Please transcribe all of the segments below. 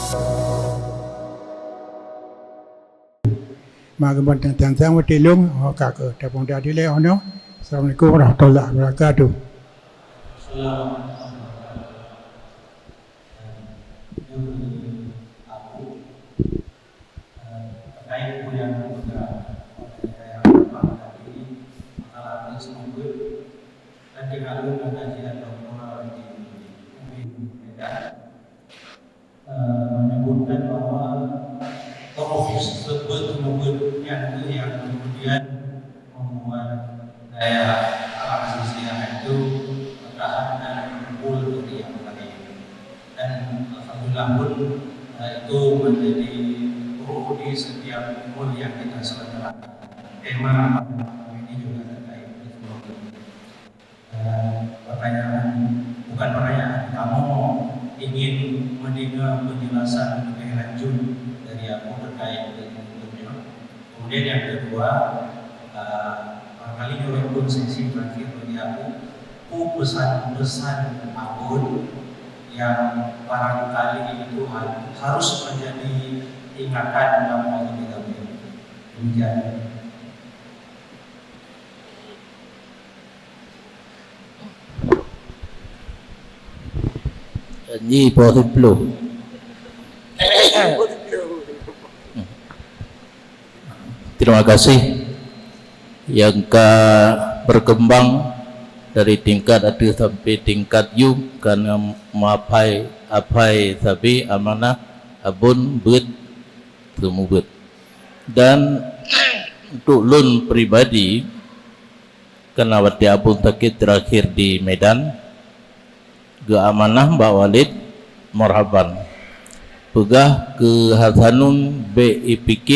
Maka tentang watilung kakak tapung tadi le ono. Assalamualaikum warahmatullahi wabarakatuh. Menyebutkan bahwa profesi tersebut yang kemudian membuat daya manusia itu bertahan dan kumpul dari yang lain, dan alhamdulillah pun itu menjadi ruh di setiap kumpul yang kita selenggarakan. Tema ini juga terkait dengan pertanyaan kamu ingin mendengar penjelasan lebih lanjut dari aku terkait dengan itu. Kemudian yang kedua, barangkali orang pun sesi terakhir bagi aku pesan-pesan akun yang barangkali itu harus menjadi ingatan dalam kita. Demikian. Janji positif. Terima kasih yang berkembang dari tingkat ada sampai tingkat U karena mapai tapi amanah abun bet temu bet. Dan untuk lun pribadi karena waktu abun sakit terakhir di Medan ke amanah Mbak Walid marhaban pegah ke Hasanun BIPK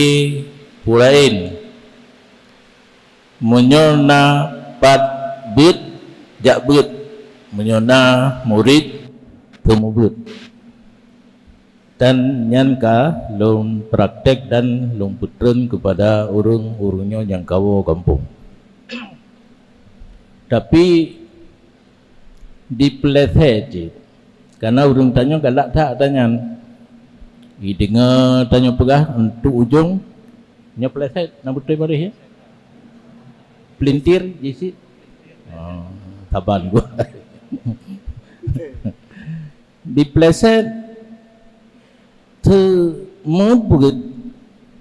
pulain menyona pat bet jak bet menyona murid temu bet dan nyanka lum praktek dan lum putren kepada urung-urungnya yang kawo kampung. Tapi dipeleset karena urung tanya galak tak tanya dengar tanya pegah untuk ujung nya peleset nak betul baris ya pelintir jisi taban gua dipeleset tu membuat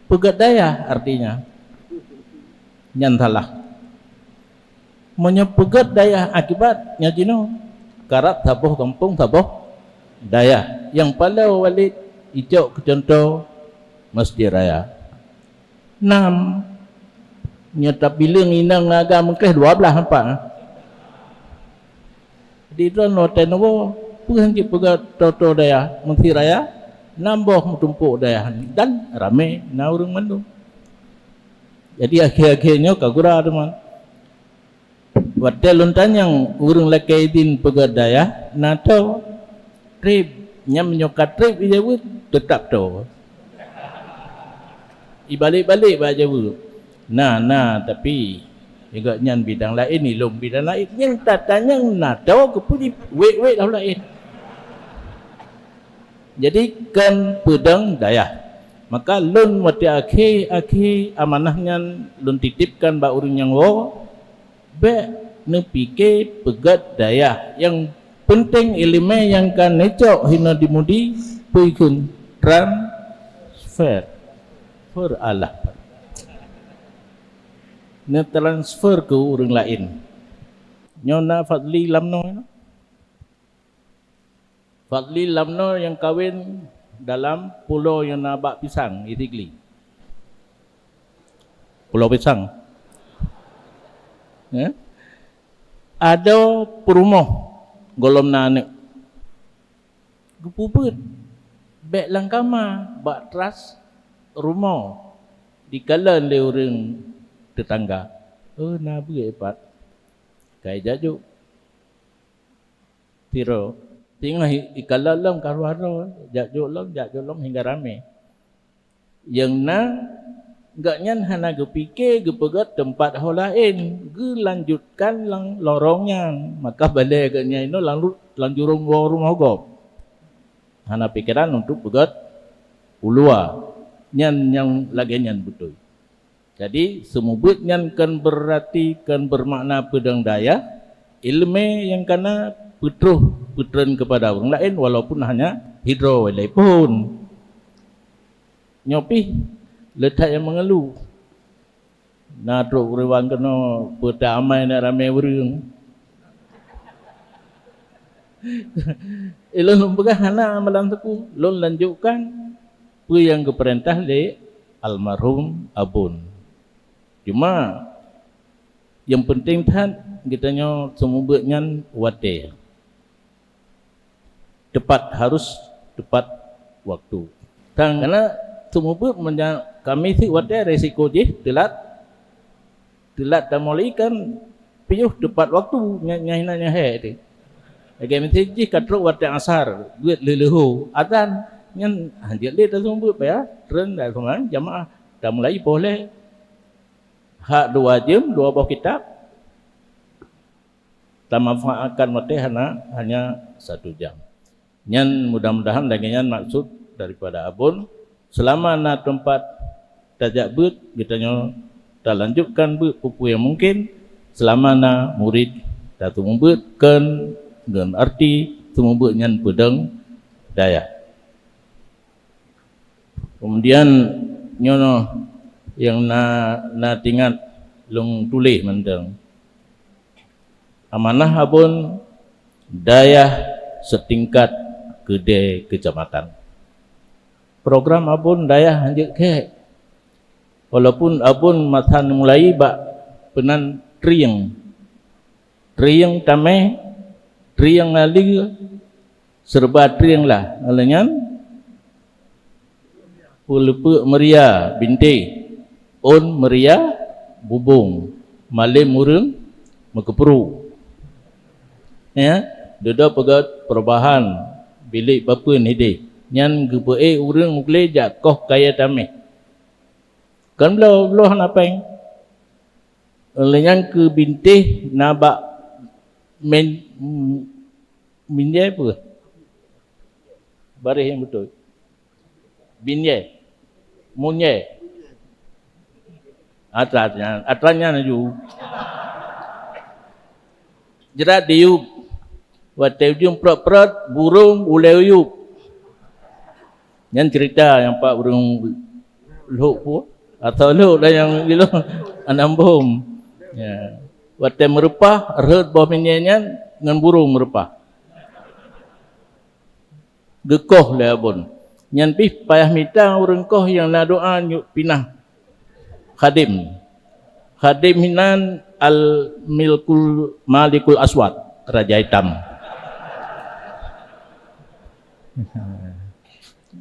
pegat daya artinya nyantalah menyepegat daya akibatnya jino karat tabuh kampung tabuh daya yang palau Walid ijau ke contoh Masjid Raya 6 nyata bilang inang naga mengkeh 12 apa di dalam hotel nopo pun pegat toto daya Masjid Raya nambah tumpuk daya dan ramai na urang mandung jadi akhir-akhirnya kagura teman Wadal lontan yang urung lakaidin pegadaya nato trip nyam nyokat trip ijawu tetap to ibalik-balik baca bu nah tapi juga nyan bidang lain ni lom bidang lain yang tatanya nato kepudi wait dah lain jadi kan pedang daya maka lon wati akhir amanahnya lon titipkan ba urung yang wo be nepike pegat daya yang penting elemen yang kan necok hina dimudi pikun transfer for Allah ne transfer ke orang lain nyona Fadli Lamno yang kahwin dalam pulau yang nabak pisang itigli pulau pisang ada perumah golom nanek gepuput bek langkama bak teras rumah dikalan le orang tetangga na bepat kai jajuk tiro tinggal ikalalom karwaro jajuk lom hingga rame yang gak nyan hana gepike gepegat tempat holain gelanjutkan lang lorongnya maka balai agaknya ini lanjurung rumah gop hana pikiran untuk pegat ulua nyan yang lagi nyan betul. Jadi semubut nyan kan berarti kan bermakna pedang daya ilmu yang kana putren kepada orang lain walaupun hanya hidro walaupun nyopi letak yang mengeluh na truk rewang kena peta amai na ramai urang ilun lumpagah hana amalan teku lon lanjutkan apa yang keperintah le almarhum abun. Cuma yang penting tan kitanya semubutnya wate tepat, harus tepat waktu. Karena semubut kami si wate resiko je telat dan mulai kan piuh tepat waktu nyahina he. Lagi mesti je katruk wate asar duit lelehu adzan nyan hanjat le ta semubut pa ya tren dah semua jamaah dah mulai boleh hak 2 jam 2 buah kitab tak manfaatkan mati hanya 1 jam. Nyan mudah-mudahan lagi nyan maksud daripada abun selama na tempat tajak bet kitanya dah lanjutkan bet pupu yang mungkin selama na murid dah tumubut kan dengan arti tumubut nyan pedang daya. Kemudian nyono yang na tingat long tulis mendeng amanah abun daya setingkat kedai kecamatan. Program abun daya hanjek ke walaupun abun matan mulai bak penan triang tamai triang lali serba triang lah alenyan pulupu meria binti on meria bubung malim murung mekepuru ya dodo pegat perubahan bilik bapa hide nyan gepe urang mukle jakoh kaya tameh kan belau napeng lenyan ke bintih nabak minye apa baris yang betul binye munye atranya naju jerat diup Waktu ujung perut burung ulai uyup. Yang cerita yang pak burung luk pun atau luk dah yang bilo anambum. Ya. Waktu merupah reut bawah minyak dengan burung merupah. Gekoh le abun. Nyan pih payah minta urang koh yang na doa nyuk pinah khadim. Khadim hinan al malikul aswad, raja hitam.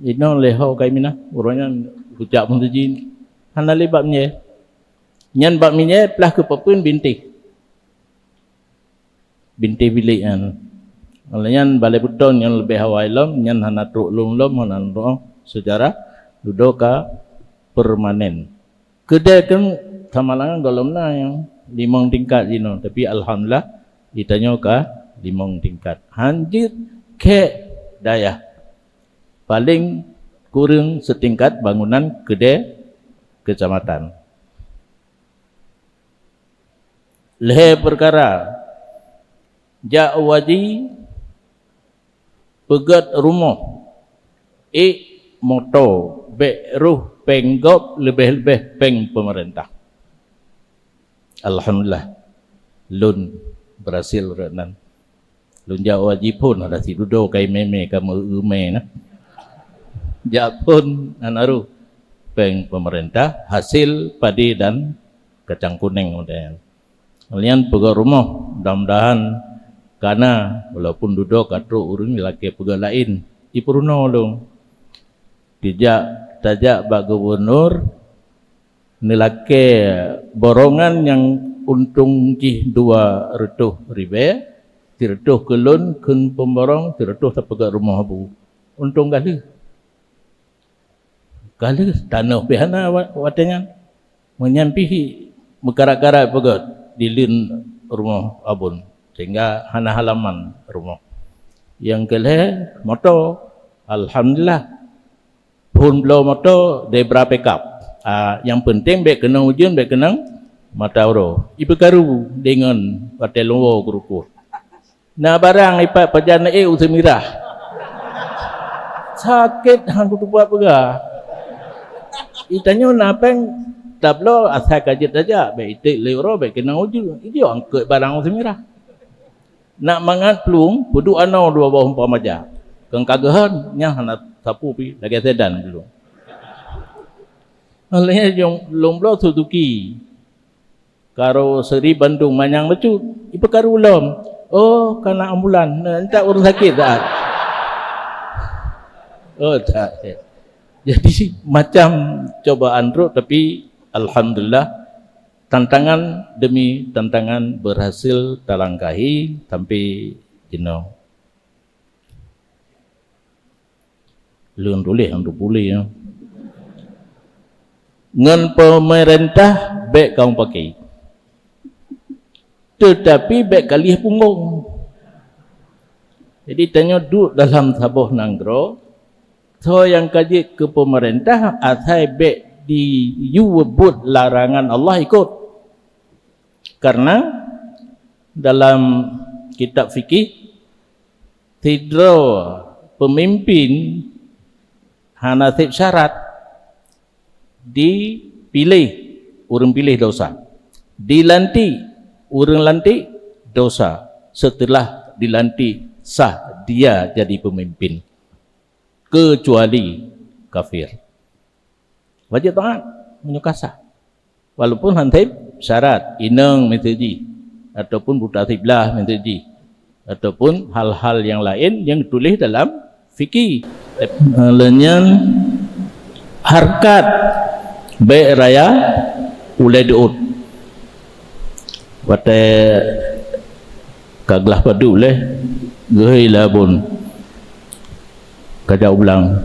Ino leho kai mina urangnya ucap pun tejin hana lebab nye nyan bab minye pelah ke papun binti bilik an nyan balai buton yang lebih hawai lom nyan hana truk lom hana doa sejarah dudoka permanen kedai kan samalangan golomna yang 5 tingkat jino tapi alhamdulillah ditanya ka 5 tingkat hanjit ke daya paling kurang setingkat bangunan kedai kecamatan. Lehe perkara ja waji pegat rumah moto be ruh penggop lebih peng pemerintah. Alhamdulillah lun berhasil renan. Lun ja wajib pun ada si dudo kai meme kamu ume na. Ja pun anaru peng pemerintah hasil padi dan kacang kuning model. Kalian pegang rumah mudah-mudahan karena walaupun duduk katru urang laki pegang lain ipuruno dong. Tajak bak gubernur nilake borongan yang untung jih 2 retuh ribe tiretuh kelun kun pemborong tiretuh terpegat rumah abu untung gala tanah pihana watanya menyampihi mekarak-karak pegat dilin rumah abun sehingga hana halaman rumah yang kelih moto alhamdulillah pun blow motor de berapa cup. Yang penting baik kena ujian baik kena mata uro. Ibu karu dengan patel lowo kuruku. Nah barang ipat pajana usemirah. Sakit hang kutu buat pega. Itanya napeng tablo asal kajet aja baik itik leuro baik kena ujian. Itu angkat barang usemirah. Nak mangat pelung pudu anau dua bawah umpam aja. Keng kagahan nya hana sapu pi lagi sedan dulu. Oleh yang lomblo Suzuki. Karo seri Bandung manyang becut. Ipa karu ulam. Oh, kana ambulan. Entah urus sakit tak? Oh, tak. Jadi macam cobaan roh tapi alhamdulillah tantangan demi tantangan berhasil terlangkahi sampai jenuh. Lun boleh untuk boleh ya. Ngan pemerintah baik kau pakai. Tetapi baik kali punggung. Jadi tanya duduk dalam sabuh nanggro. So yang kaji ke pemerintah asai baik di yuwebut larangan Allah ikut. Karena dalam kitab fikih tidro pemimpin hanasib syarat dipilih urang pilih dosa, dilantik urang lantik dosa, setelah dilantik sah dia jadi pemimpin kecuali kafir wajib taat menyukasa walaupun hanasib syarat inang menteji ataupun buta tiblah menteji ataupun hal-hal yang lain yang ditulis dalam fikih. Lenyan harkat baik raya ulai diut wate kaglah padu leh gehei labun kajau ulang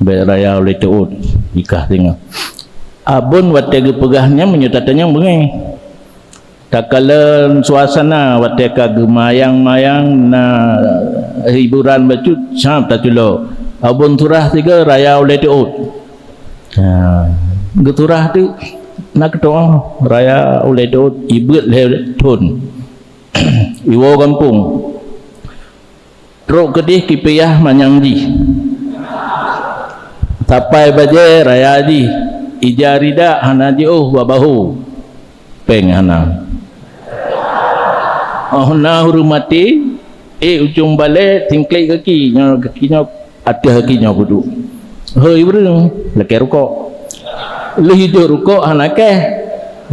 baik raya ulai diut nikah tengah abun wate gepegahnya menyutatanya bengai takalan suasana wate kagemayang-mayang na hiburan bacut sam tatulo abun turah tiga raya oleh diut geturah tu nak doa raya oleh diut ibut le tun iwo kampung truk kedih kipiyah manyangji tapai baje raya di ijarida hanaji babahu peng hana na hormati ujung balik tingklai kakinya atas kakinya duduk hei burung laki rukuk lu hidup rukuk hanakeh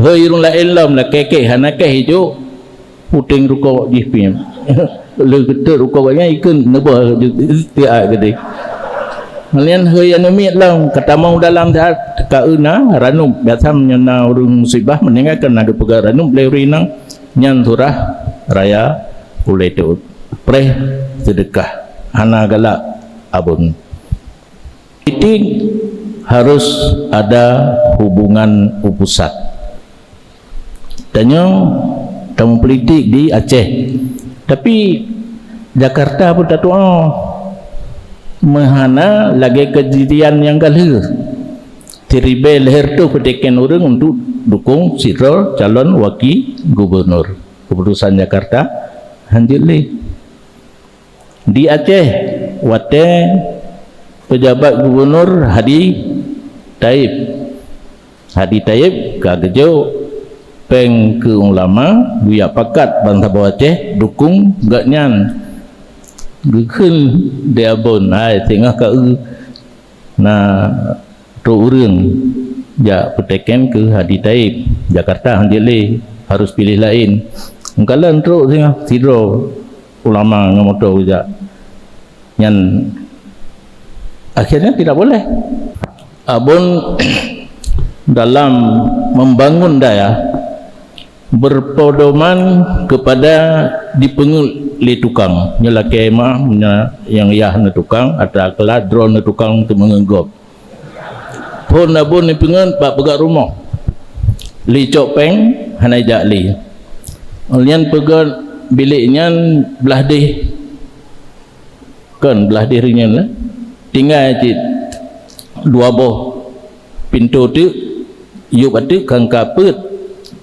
hei urung lain lam laki hanakeh hidup puting rukuk di pim lu ketuk rukuk banyak ikun nebah tiak gede kalian hei anomit lam katamau dalam kauna ranum biasa menyana urung musibah meninggalkan ada pegang ranum leurina nyan turah raya ulai diut preh sedekah hana galak abun politik harus ada hubungan upusat tanya tamu politik di Aceh tapi Jakarta pun tak tahu mahana lagi kejadian yang galih tiribe leher tu petikan orang untuk dukung siro calon wakil gubernur keputusan Jakarta hanjili di Aceh wate pejabat gubernur Hadi Taib kagejo peng ke ulama buya pakat bangsa bawah Aceh dukung gak nyan gekun dia bon ai tengah ka na tu urang ja peteken ke Hadi Taib Jakarta hanjili harus pilih lain engkalan teruk tengah tidro ulama ngamoto juga yang akhirnya tidak boleh abun dalam membangun daya berpedoman kepada dipengut li tukang nyala kemah yang yah na tukang atau kelah drone na tukang untuk mengenggop pun abun dipengut pak pegang rumah li copeng hanai jakli lian pegang biliknya belah deh kan belah deh ringan lah tinggal cik dua boh pintu tu yuk atu kang kaput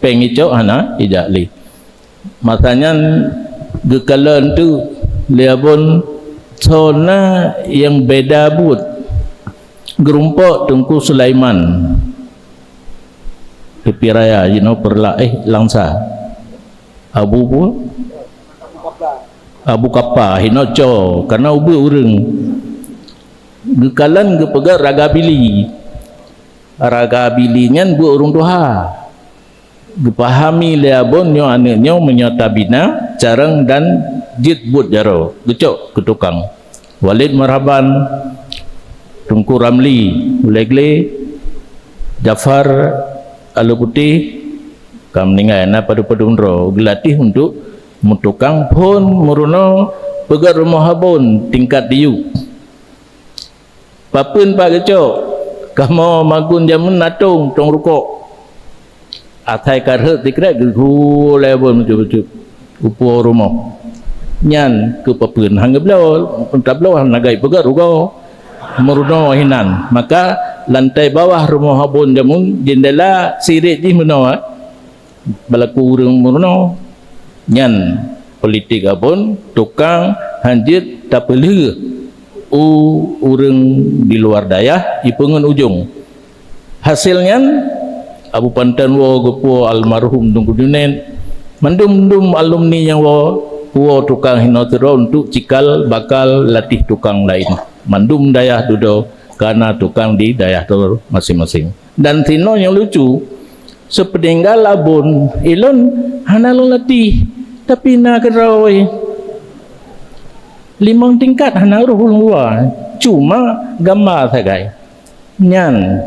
pengicok hana ijak li makanya gekalan tu liabon zona yang beda but gerumpok Tengku Sulaiman tepi raya perla langsa Abu Kappa hinoco karena ubu urang gekalan gepegat raga bilinya bu urung tuha gepahami liabon nyo anaknya menyota bina carang dan jit but jaro gecok ke tukang Walid Marhaban Tengku Ramli Legle Jafar Alu Putih kam ningai na padu-padu undro gelatih untuk mutukang pun muruno pegat rumah habon tingkat diu papun pak gecok kamu magun jamun natung tong rukok atai karhet dikret gehu lebon betul-betul upo rumah nyan ke papun hang geblau tablau nagai pegat ruko meruno hinan maka lantai bawah rumah habon jamun jendela sirit di menawa balaku urang meruno nyan politik abon tukang hanjit tapeleh urang di luar dayah ipengen ujung hasilnya Abu Pantan wo gepo almarhum Tengku Junaid mandum alumni yang wo tukang hinotero untuk cikal bakal latih tukang lain mandum dayah dudo karena tukang di dayah tu masing-masing dan tino yang lucu sepeninggal abon ilon hanalon latih tapi nak kerawai 5 tingkat hana ruh luar cuma gambar sagai nyan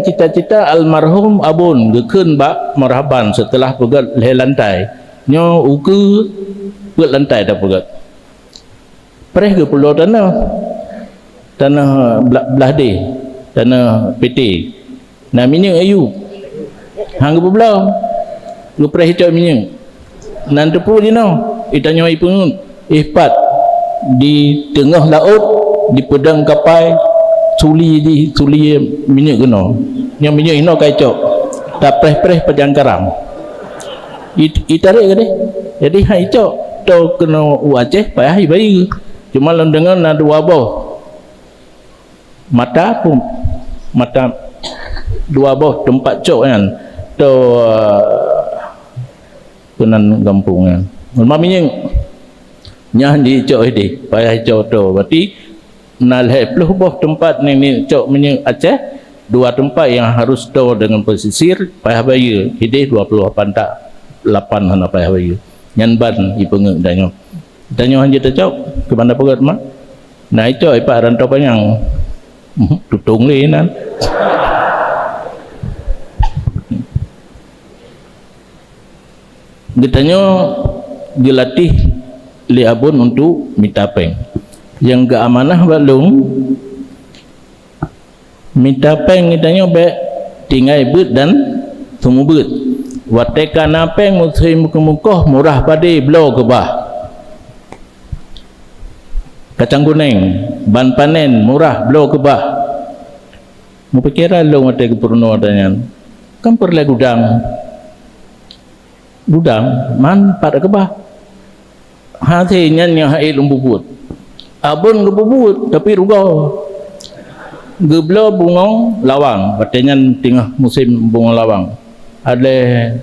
cita-cita almarhum abun gekeun bak marhaban setelah pegat leh lantai nyo uku pegat lantai dah pegat pereh ke pulau tanah belah de tanah PT namanya ayu hang ke belau lu pereh hijau minyak nan tepu je no itanya ipun ihpat di tengah laut di pedang kapal suli minyak kena yang minyak ino kacok tak preh pejangkaram itarik ke deh jadi hak icok tu kena Aceh payah bayi cuma lawan dengan ada wabah mata dua boh tempat cok kan tu penan kampung kan minyak nyah di cok ini payah cok tu berarti nalai peluh boh tempat ni cok minyak Aceh 2 tempat yang harus tu dengan pesisir payah bayi hidih 28 tak 8 hana payah bayi nyanban ipengek danyo hanya tercok ke mana pegat mak nah itu ipak rantau panjang tutung linan ditanya dilatih liabun untuk mitapeng yang ke amanah balung mitapeng ditanya be tinggai but dan tumu but wateka napeng muslim kemukoh murah padi blo kebah kacang kuning ban panen murah blo kebah mu pikira lo mate ke purno adanya kan perle gudang man pada kebah hatinya yang hai lumbubut abun gebubut tapi rugo geblo bunga lawang katanya tengah musim bunga lawang ada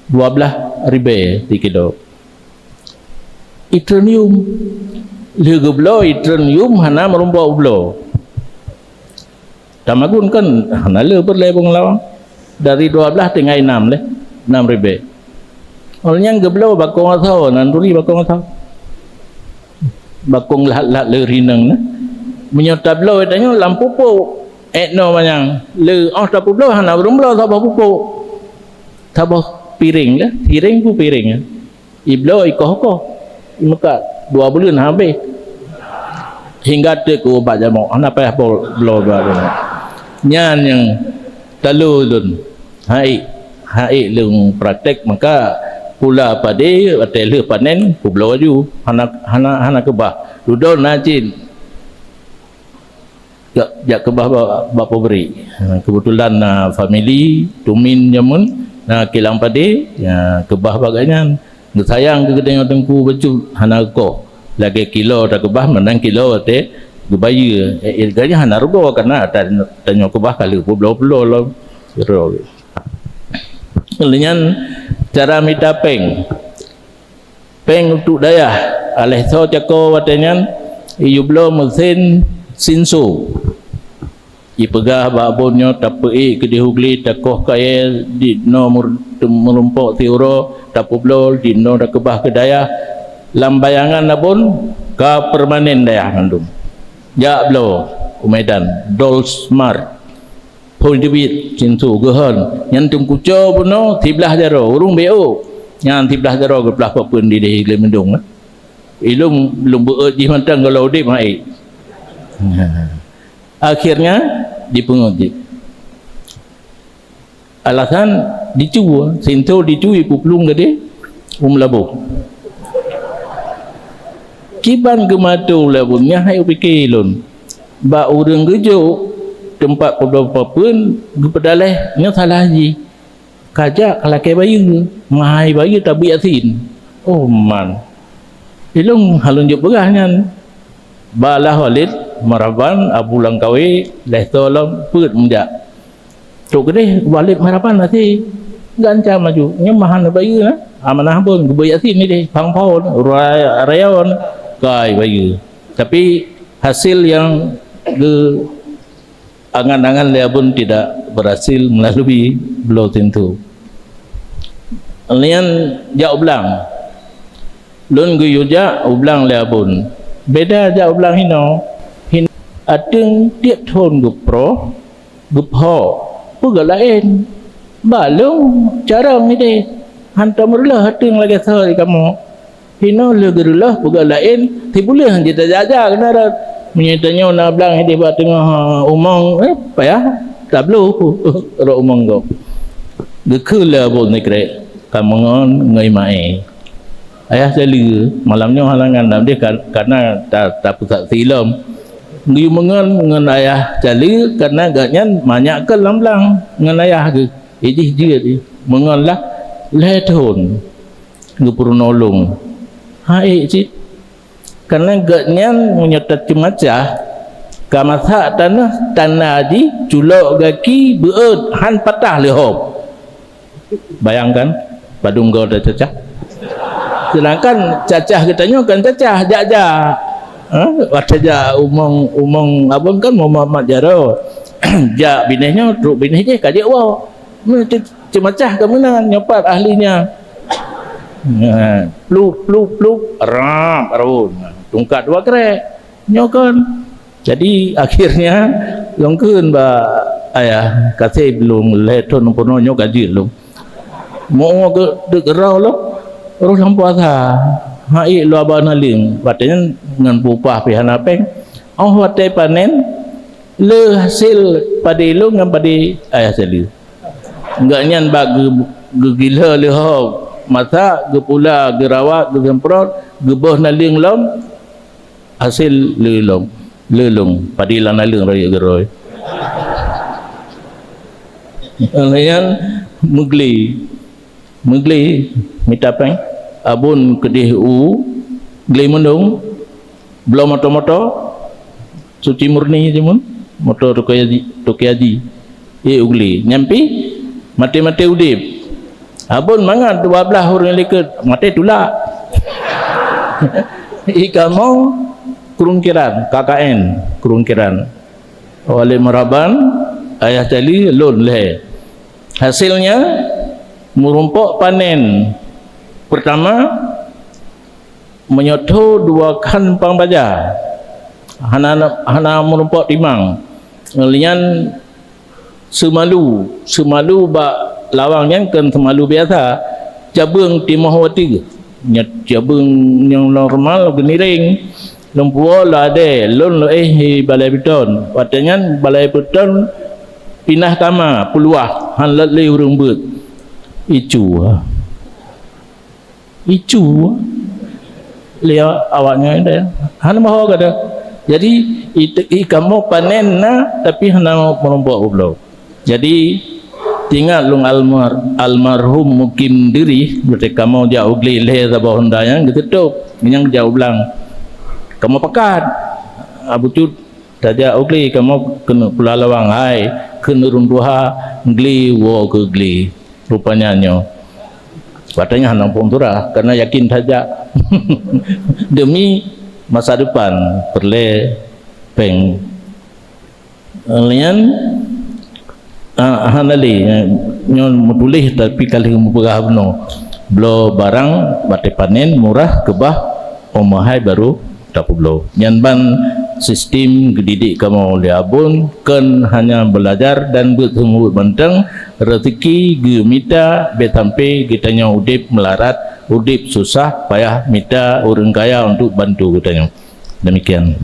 12 ribe tikido itronium le geblo itronium hana merumba ublo tamagun kan hana le perle bunga lawang dari 12 tinggal 6 leh 6 ribe olehnya geblo bakong atau nanduri bakong atau bakong lahat le rinang na menyota blo tanya lampu po etno manyang le tapu blo hana berumblo tabah pupo tabah piring lah piring pu piring iblo ikoh maka 2 bulan habis hingga te ko obat jamok hana payah blo nyan yang talu lun hai lung praktek maka pula pade atele panen kublo ju hana kebah dudon najin jak kebah bapa beri. Kebetulan family tumin jamun kilang padi kebah bagainya. Sayang ke kedai tengku baju hana ko. Lagi kilo tak kebah menang kilo te gebaya ganya hana rugo karena tanya kebah kali pulau-pulau lo. Kemudian cara minta peng untuk daya alih so cako watanyan iyublo mesin sinsu ipegah babonyo tapei ke dihugli takoh kaya di nomor merumpok tiuro tapublo di no dakebah kedaya lambayangan abon ka permanen daya ngandum ya blo umedan dol smart poldibit sinsu gehon nyantum kuco puno tiblah jaro urung beo yang tiblah jaro geblah papun di deh mendung ilum belum beut di mantang kalau dik mai akhirnya dipenguti alasan dicu sinto dicui puplung gede labu kiban gematu labunnya hai pikir lun ba urang gejo tempat pun gepedaleh nya salah ji kajak kalakai bayu ngai bayu tabi asin oh man ilung halun je berahnya balah walid maraban abu langkawi leh tolong put mendak tok gede walid maraban nanti ganca maju nyemahan bayu na amanah pun gebai asin ni deh pangpon rayawan kai bayu tapi hasil yang angan-angan dia pun tidak berhasil melalui belau tentu. Lian jak ublang, lun guyu jak ublang dia pun beda jak ublang hino adeng tiap tahun gupro gupho puga lain balung carang ni deh hantar merlah adeng lagi sehari kamu hino legerlah puga lain tibulah kita jaga kena menyitanya nak belang di bawah tengah umang payah tak perlu ro umang go gekula pun ni kre kamongon ngai mai ayah seli malamnya halangan dalam dia karena tak pusat silam ngi mengan ngan ayah cali karena agaknya banyak ke lamlang ngan ayah ke ini dia mengan lah lehon ngepuru nolong hai cik karena gaknya menyetat cemacah kamasa tanah di culok gaki beut han patah lehop bayangkan badung gau dah cacah sedangkan cacah katanya kan cacah jak-jak wajah umong abang kan Muhammad Jaro jak binihnya truk binih je kajik wow cemacah ke mana nyopat ahlinya pluk rap arun tungkat dua kerek nyokon jadi akhirnya longkeun ba ayah kasih belum leton puno nyok gaji belum mau ke degerau lo roh lampuasa hai lo abana ling patenya ngan pupah pihan apeng oh wate panen le hasil padi lo ngan padi ayah seli enggak nyan bag gila le ho masa gepula gerawat gesemprot gebah naling lom hasil lelong padilan naling raya geroi layan mugli mitapeng abun kedih gli mendung belum moto suci murni jemun motor tokiaji ugli nyampi mati udip abun mangan 12 orang liket mati tulak ikamu kurungkiran KKN kurungkiran oleh meraban ayah tali lon leh hasilnya merumpok panen pertama menyoto 2 kan pang baja hana merumpok timang ngelian semalu ba lawangnya kan semalu biasa cabung timahwati cabung yang normal geniring lempuo lah ada lon lo balai beton watanya balai beton pinah kama peluah han lat le urung beut icu le awaknya ada han maho kada Jadi kamu panen na tapi hana merombak ulo. Jadi tinggal lung almarhum mukim diri berarti kamu dia ugli leh sabah hondanya gitu tu yang jauh belang kamu pakat abu cut saja ugli kamu kena pula lawang hai kena runduha gli wo ke gli rupanya nyo katanya hanang pungtura karena yakin saja demi masa depan perle peng lian hanali nyon mutulih tapi kali mupegah beno blo barang bate panen murah kebah omahai baru dapu blo nyanban sistem didik kamu liabun kan hanya belajar dan bertemu benteng rezeki gemita betampe kitanya udip melarat udip susah payah minta orang kaya untuk bantu kitanya demikian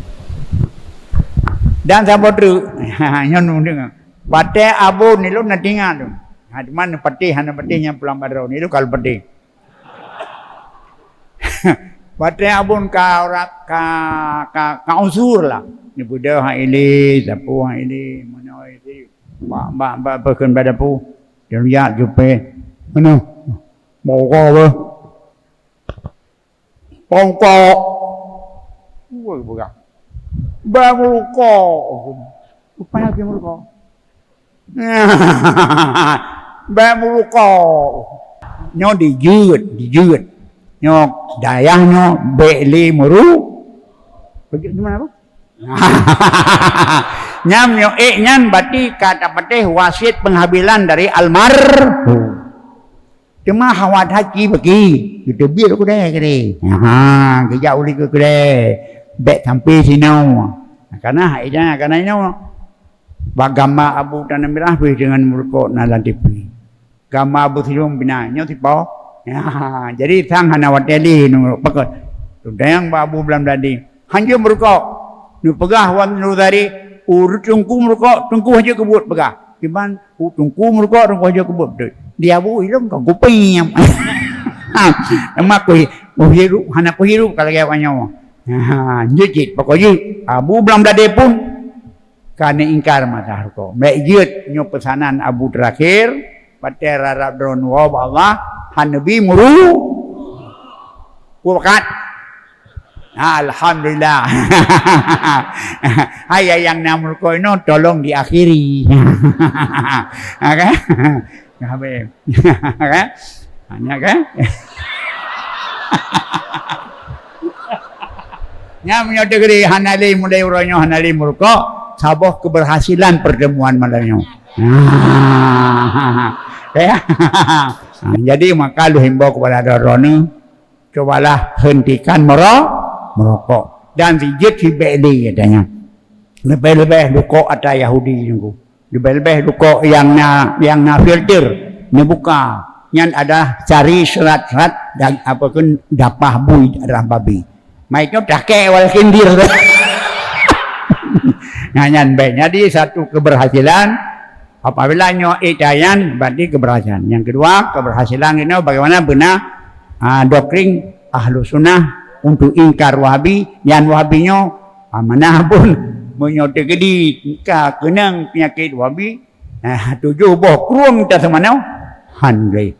dan saya bodoh nyon dengar Pate abu ni lu nak tinggal tu. Di mana peti, hana petinya pulang baru ni lu kalau peti. Pate abu ka unsur lah. Ni budak hak ini, sapu hak ini, mana ini. Ba berken pada pu. Dia lihat jupe. Mana? Mau kau apa? Pongkok. Woi bukan. Baru kau. Upaya dia kau. Bermuka nyo dijut nyo dayah nyo beli muru pergi di mana bu nyam nyo nyan berarti kata patih wasit penghabilan dari almarhum cuma hawat haji bagi kita biar aku deh kere kerja uli ke kere bek sampai sini karena hainya karena ini Bagama abu tanam merah dengan merukuk nalan tipi. Gama abu silung binanya tipe. Ya, jadi sang hana wateli nunggu pakai. Tudang abu belam tadi. Hanya merukuk. Nu pegah wan nu dari urut tungku merukuk tungku aja kebut pegah. Kiban tungku merukuk tungku aja kebut. Dia abu ilmu kau kuping. Emak ku hirup hana ku hirup kalau kayak wanyo. Jijit pokoknya abu belam tadi pun karena ingkar mata harko. Mejut nyo pesanan abu terakhir pada rarab dron wa Allah hanabi muru wakat. Alhamdulillah. Hai yang namur ko ino tolong diakhiri. Okey. Ngabe. Okey. Hanya kan? Nyam nyo degeri hanali mulai uronyo hanali murko sabah keberhasilan pertemuan malamnya. Jadi maka lu himbau kepada Dorone, cobalah hentikan merokok dan sijit si beli katanya. Lebih-lebih lukok ada Yahudi nunggu. Lebih-lebih lukok yang na filter, ni buka. Yang ada cari serat-serat dan apa pun dapah bui darah babi. Maiknya dakai wal kindir. Nyanyan baik. Jadi satu keberhasilan apabila nyo itayan berarti keberhasilan. Yang kedua keberhasilan ini bagaimana benar doktrin ahlu sunnah untuk ingkar wahabi yang wahabinyo mana pun menyotek di kenang penyakit wahabi 7 boh kurung kita semana handle.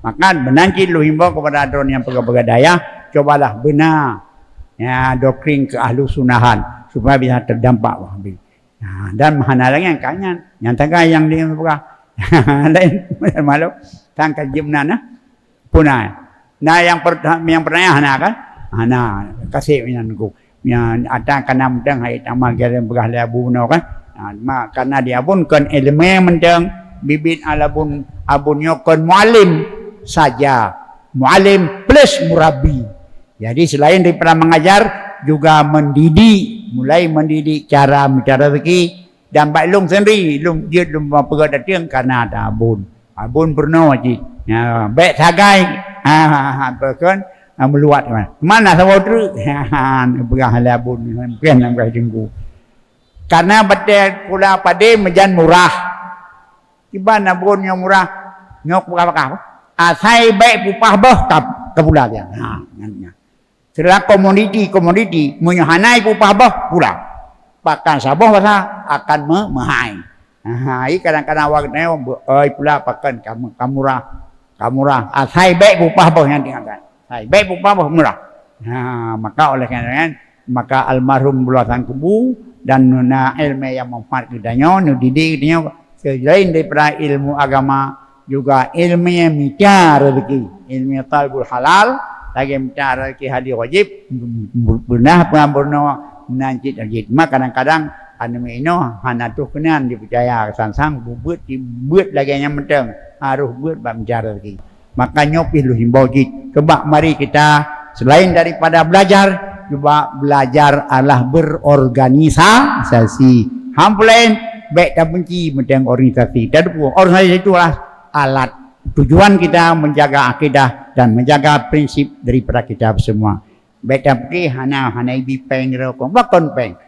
Maka menanti lu himbau kepada adron yang pegadaya cobalah benar ya doktrin ke ahlu sunnahan supaya bisa terdampak wahabi. Dan mana lagi yang kanyan yang tengah yang dia buka lain malu tangkap jimnana punah. Nah yang pertanyaan hana kan hana kasih minanku yang ada kena mentang hai tamal gere begah labu no kan karena dia pun kan elemen mentang bibit alabun abunyo kan mualim saja mualim plus murabi. Jadi selain daripada mengajar juga mendidik, mulai mendidik cara rezeki dan baik lung sendiri lung dia lung pergi datang karena ada abun pernah wajib ya baik sagai berkan meluat mana saudara pergi hal abun mungkin yang berjenggu karena betul pula pada mejan murah tiba abun yang murah nyok apa asai baik upah bah kapula dia setelah komoditi menyohanai upah bah pula pakan sabah masa akan memahai. Ini kadang-kadang awak ni pula pakan kamurah. Sai baik upah apa yang tinggalkan. Sai baik upah apa murah. Maka oleh kerana maka almarhum bulasan kubu dan nuna ilmu yang manfaat kedanya, nu didik kedanya selain daripada ilmu agama juga ilmu yang minta rezeki, ilmu yang talbul halal, lagi minta rezeki hadir wajib, benar pengampurna nanti rezeki. Maka kadang-kadang anu ino hana tu kenan dipercaya sang-sang buat lagi yang penting harus buat bab mencari rezeki. Makanya perlu himbau kita, coba mari kita selain daripada belajar juga belajar adalah berorganisasi. Hampulain baik tak benci tentang organisasi. Dan organisasi itulah alat tujuan kita menjaga akidah dan menjaga prinsip daripada kita semua. Baik tak benci hana ibi peng rokok, bahkan peng.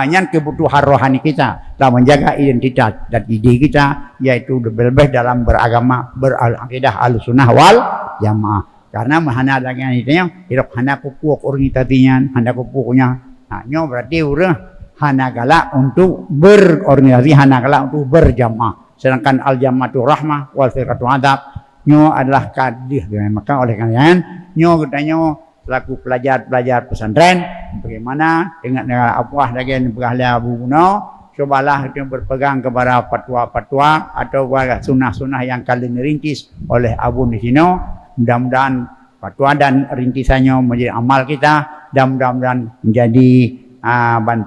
Yang kebutuhan rohani kita dalam menjaga identitas dan ide kita, yaitu lebih dalam beragama, berakidah al-sunnah wal jamaah. Karena hana dengan itanya, hidup hana kukuak organisasinya, hana kukuknya. Nyo berarti urang hana galak untuk berorganisasi, hana galak untuk berjamaah. Sedangkan al-jamaatu rahmah wal firqatu adab, nyo adalah kadih. Maka oleh karena nyo katanya selaku pelajar pesantren, bagaimana dengan apa lagi berahli Abu Buno, cobalah kita berpegang kepada fatwa-fatwa atau sunnah-sunnah yang kalian rintis oleh Abu di sini. Mudah-mudahan fatwa dan rintisannya menjadi amal kita dan mudah-mudahan menjadi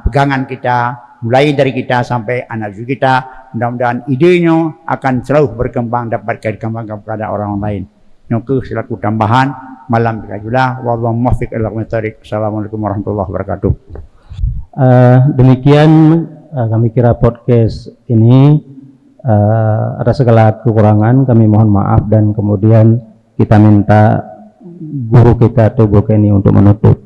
pegangan kita mulai dari kita sampai anak cucu kita. Mudah-mudahan idenya akan selalu berkembang dapat dikembangkan kepada orang lain. Nyukuh selaku tambahan malam berkajulah wallahu muwaffiq ila aqwamit thoriq. Assalamualaikum warahmatullahi wabarakatuh. Demikian kami kira podcast ini ada segala kekurangan, kami mohon maaf dan kemudian kita minta guru kita atau Bu Kenny untuk menutup.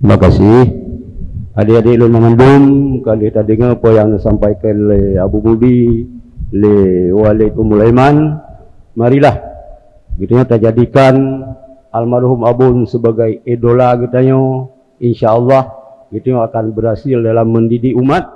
Terima kasih. Adik-adik ulun mengandung, kali tadi dengar apa yang disampaikan oleh Abu Budi, oleh Walid Ummul Aiman. Marilah kita terjadikan almarhum Abun sebagai idola kita. InsyaAllah kita akan berhasil dalam mendidik umat